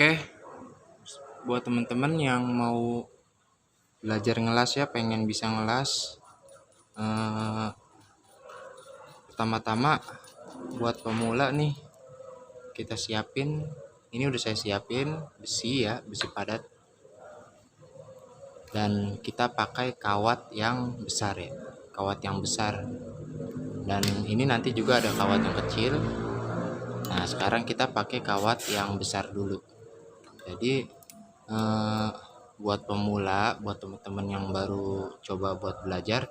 Oke, buat teman-teman yang mau belajar ngelas ya, pengen bisa ngelas, eh, pertama-tama buat pemula nih kita siapin. Ini udah saya siapin besi ya, besi padat, dan kita pakai kawat yang besar ya, kawat yang besar. Dan ini nanti juga ada kawat yang kecil. Nah, sekarang kita pakai kawat yang besar dulu. Jadi buat pemula, buat teman-teman yang baru coba buat belajar,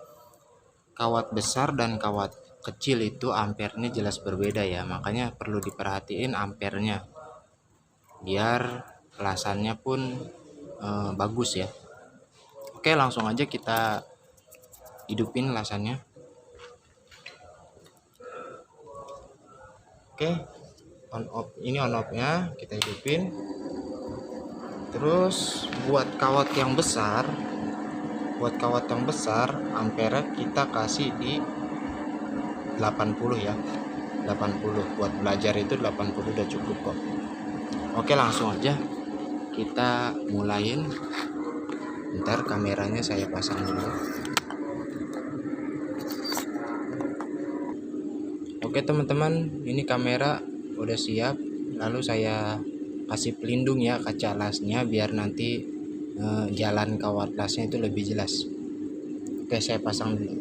kawat besar dan kawat kecil itu ampernya jelas berbeda ya, makanya perlu diperhatiin ampernya biar lasannya pun bagus ya. Oke, langsung aja kita hidupin lasannya. Oke, on off, ini on off nya kita hidupin. Terus buat kawat yang besar, ampere kita kasih di 80 ya, 80. Buat belajar itu 80 udah cukup kok. Oke, langsung aja kita mulain. Ntar kameranya saya pasang dulu. Oke teman-teman, ini kamera udah siap. Lalu saya kasih pelindung ya, kaca lasnya, biar nanti jalan kawat lasnya itu lebih jelas. Oke, saya pasang dulu.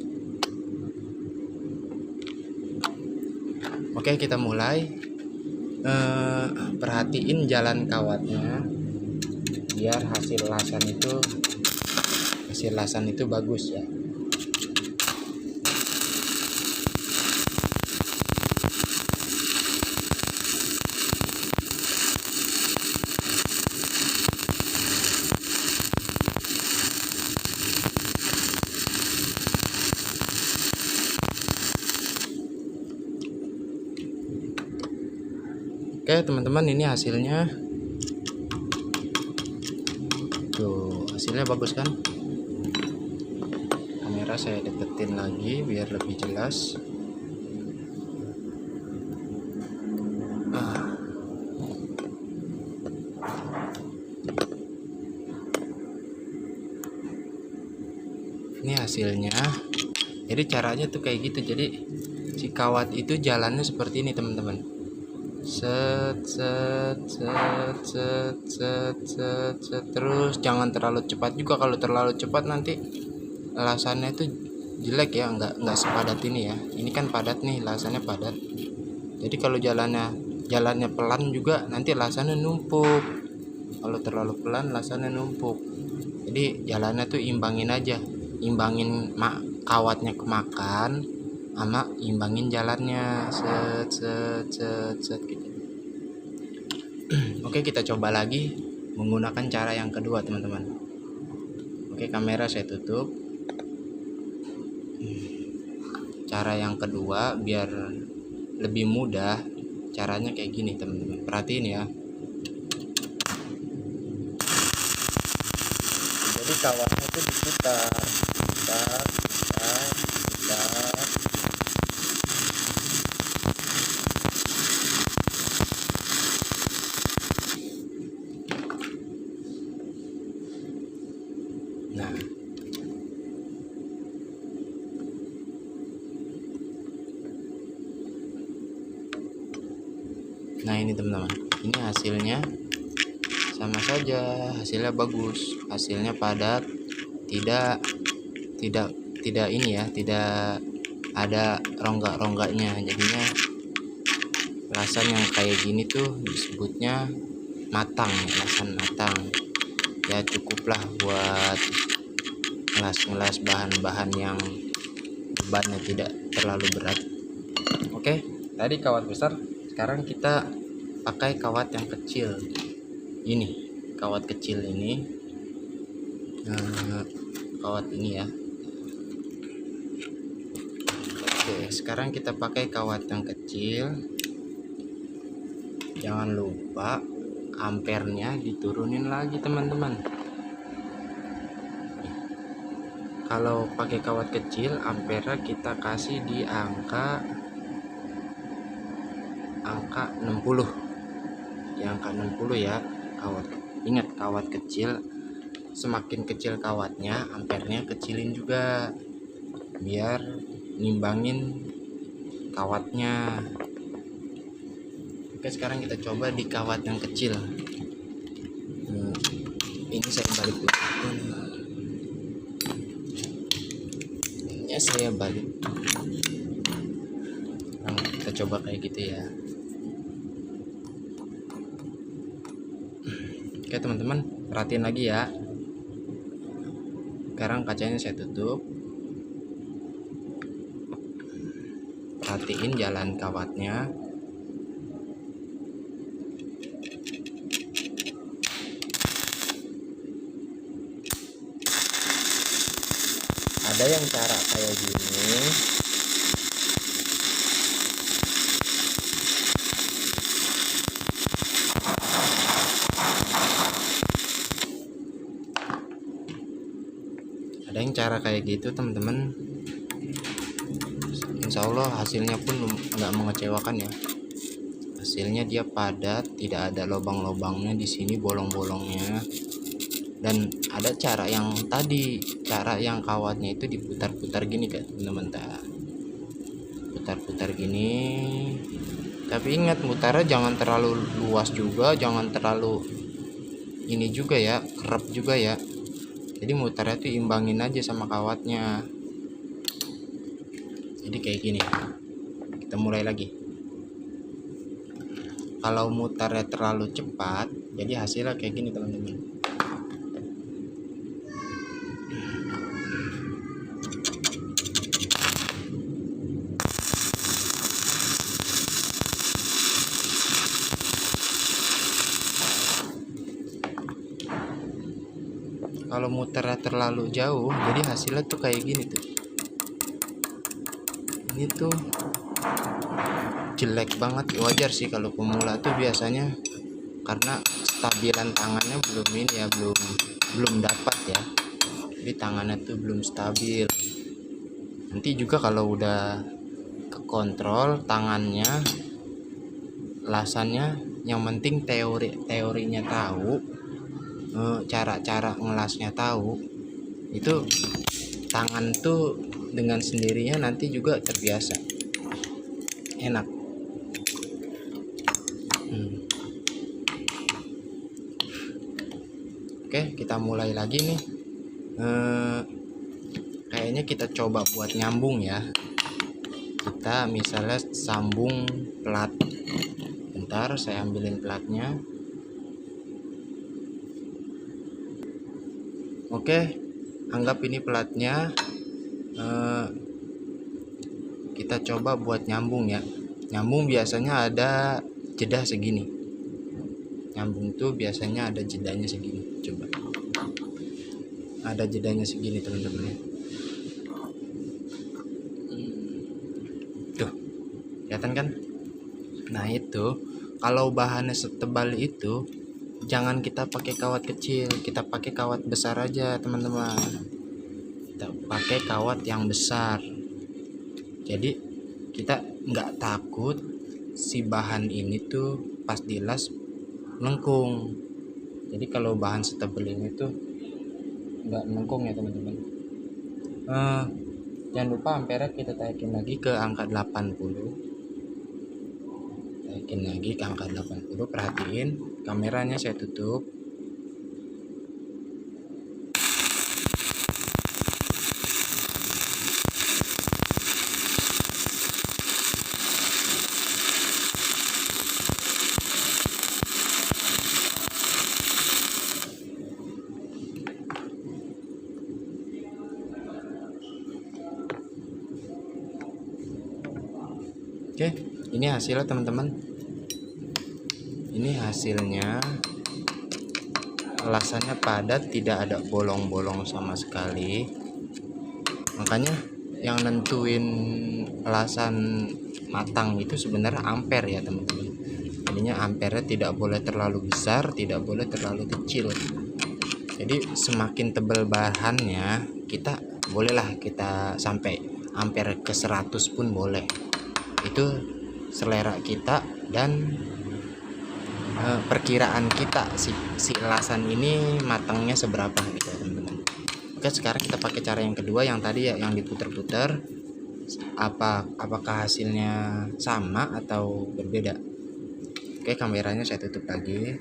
Oke, kita mulai. Perhatiin jalan kawatnya biar hasil lasan itu bagus ya. Oke teman-teman, ini hasilnya. Tuh, hasilnya bagus kan? Kamera saya deketin lagi biar lebih jelas. Ini hasilnya. Jadi caranya tuh kayak gitu. Jadi si kawat itu jalannya seperti ini teman-teman. Set, terus jangan terlalu cepat juga. Kalau terlalu cepat nanti lasannya itu jelek ya, nggak sepadat ini ya. Ini kan padat nih, lasannya padat. Jadi kalau jalannya pelan juga nanti lasannya numpuk. Kalau terlalu pelan lasannya numpuk. Jadi jalannya tuh imbangin aja, imbangin kawatnya kemakan sama imbangin jalannya, set gitu. Oke, kita coba lagi menggunakan cara yang kedua teman-teman. Oke, kamera saya tutup. Cara yang kedua biar lebih mudah, caranya kayak gini teman-teman, perhatiin ya. Jadi kawatnya itu diputar. Nah ini teman-teman, ini hasilnya sama saja, hasilnya bagus, hasilnya padat, tidak ini ya, tidak ada rongga-rongganya. Jadinya lasan yang kayak gini tuh disebutnya matang, lasan matang ya. Cukuplah buat ngelas bahan-bahan yang bebannya tidak terlalu berat. Oke, tadi kawat besar, sekarang kita pakai kawat yang kecil. Ini kawat kecil ini, kawat ini ya. Oke, sekarang kita pakai kawat yang kecil. Jangan lupa ampernya diturunin lagi teman-teman. Kalau pakai kawat kecil, ampere kita kasih di angka 60. Di angka 60 ya. kawat. Ingat, kawat kecil, semakin kecil kawatnya, ampernya kecilin juga biar nimbangin kawatnya. Oke, sekarang kita coba di kawat yang kecil. Ini saya balik dulu. Ya, saya balik. Nah, kita coba kayak gitu ya. Oke teman-teman, perhatiin lagi ya. Sekarang kacanya saya tutup. Perhatiin jalan kawatnya. Ada yang cara kayak gini. Ada yang cara kayak gitu teman-teman. Insya Allah hasilnya pun nggak mengecewakan ya. Hasilnya dia padat, tidak ada lubang-lubangnya di sini, bolong-bolongnya. Dan ada cara yang tadi, cara yang kawatnya itu diputar-putar gini kan teman-teman, putar-putar gini. Tapi ingat, mutarnya jangan terlalu luas juga, jangan terlalu ini juga ya, kerap juga ya. Jadi mutarnya tuh imbangin aja sama kawatnya. Jadi kayak gini. Kita mulai lagi. Kalau mutarnya terlalu cepat, jadi hasilnya kayak gini teman-teman. Kalau muternya terlalu jauh, jadi hasilnya tuh kayak gini tuh. Ini tuh jelek banget. Wajar sih kalau pemula tuh biasanya, karena stabilan tangannya belum ini ya, belum dapat ya. Jadi tangannya tuh belum stabil. Nanti juga kalau udah kekontrol tangannya, lasannya, yang penting teorinya tahu, cara ngelasnya tahu, itu tangan tuh dengan sendirinya nanti juga terbiasa, enak. Oke, kita mulai lagi nih. Kayaknya kita coba buat nyambung ya. Kita misalnya sambung plat. Bentar, saya ambilin platnya. Oke, anggap ini platnya. Kita coba buat nyambung ya. Nyambung biasanya ada jeda segini. Nyambung tuh biasanya ada jedanya segini. Coba. Ada jedanya segini teman-teman. Tuh, kelihatan kan? Nah itu, kalau bahannya setebal itu, jangan kita pakai kawat kecil, kita pakai kawat besar aja teman-teman. Kita pakai kawat yang besar. Jadi kita nggak takut si bahan ini tuh pas dilas melengkung. Jadi kalau bahan setebal ini tuh nggak melengkung ya teman-teman. Jangan lupa ampere kita taikin lagi ke angka 80. Taikin lagi ke angka 80. Perhatiin, kameranya saya tutup. Oke, ini hasilnya teman-teman. Ini hasilnya, lasannya padat, tidak ada bolong-bolong sama sekali. Makanya yang nentuin lasan matang itu sebenarnya ampere ya teman-teman. Jadinya ampere tidak boleh terlalu besar, tidak boleh terlalu kecil. Jadi semakin tebal bahannya, kita bolehlah kita sampai ampere ke 100 pun boleh. Itu selera kita dan perkiraan kita si elasan ini matangnya seberapa gitu ya teman-teman. Oke, sekarang kita pakai cara yang kedua yang tadi ya, yang diputer-puter. Apakah hasilnya sama atau berbeda? Oke, kameranya saya tutup lagi.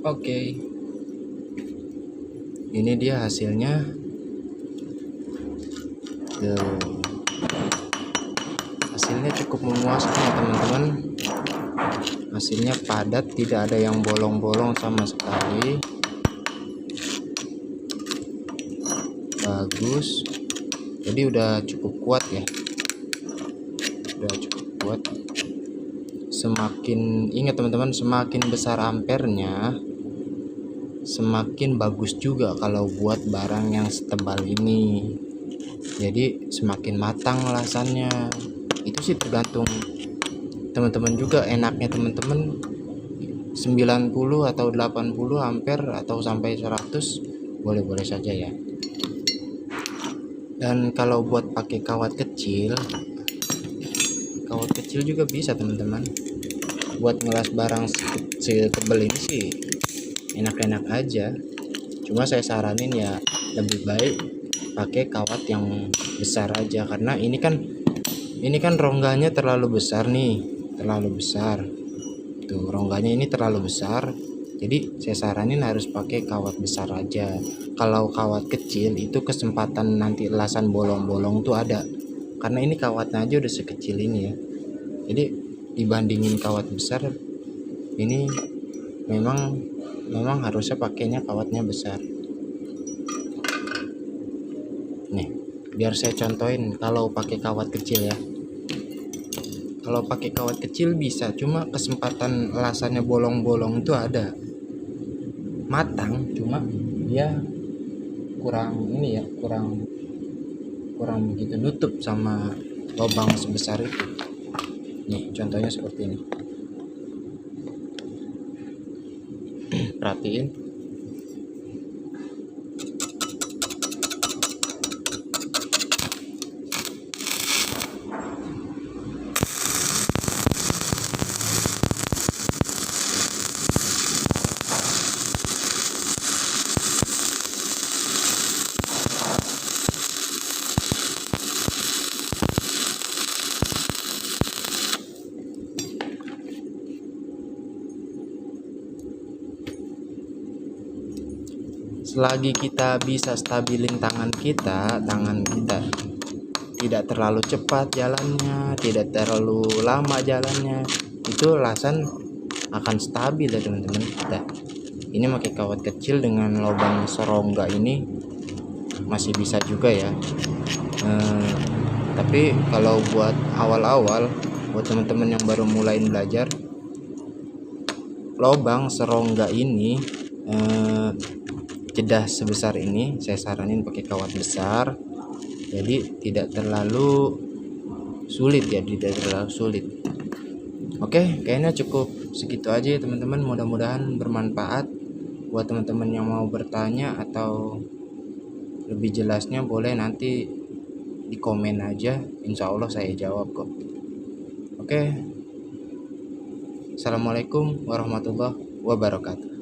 Oke, ini dia hasilnya. Hasilnya cukup memuaskan ya teman-teman. Hasilnya padat, tidak ada yang bolong-bolong sama sekali. Bagus. Jadi udah cukup kuat ya. Udah cukup kuat. Semakin ingat teman-teman, semakin besar ampernya, semakin bagus juga kalau buat barang yang setebal ini. Jadi semakin matang elasannya. Itu sih tergantung teman-teman juga, enaknya teman-teman 90 atau 80 ampere atau sampai 100 boleh-boleh saja ya. Dan kalau buat pakai kawat kecil juga bisa teman-teman. Buat ngelas barang setebal ini sih enak-enak aja. Cuma saya saranin ya lebih baik pakai kawat yang besar aja, karena ini kan rongganya terlalu besar nih, terlalu besar tuh, rongganya ini terlalu besar. Jadi saya saranin harus pakai kawat besar aja. Kalau kawat kecil itu kesempatan nanti elasan bolong-bolong tuh ada, karena ini kawatnya aja udah sekecil ini ya. Jadi dibandingin kawat besar, ini memang harusnya pakainya kawatnya besar. Nih, biar saya contohin kalau pakai kawat kecil ya. Kalau pakai kawat kecil bisa, cuma kesempatan elasannya bolong-bolong itu ada. Matang, cuma dia kurang ini ya, kurang begitu nutup sama lubang sebesar itu. Nih, contohnya seperti ini. Perhatiin. Selagi kita bisa stabilin tangan kita tidak terlalu cepat jalannya, tidak terlalu lama jalannya, itu elasan akan stabil ya teman-teman. Nah, ini pakai kawat kecil dengan lubang serongga ini masih bisa juga ya. Tapi kalau buat awal-awal, buat teman-teman yang baru mulai belajar, lubang serongga ini jedah sebesar ini saya saranin pakai kawat besar, jadi tidak terlalu sulit ya, tidak terlalu sulit. Oke, kayaknya cukup segitu aja ya teman-teman. Mudah-mudahan bermanfaat buat teman-teman yang mau bertanya atau lebih jelasnya boleh nanti di komen aja, insya Allah saya jawab kok. Oke, assalamualaikum warahmatullahi wabarakatuh.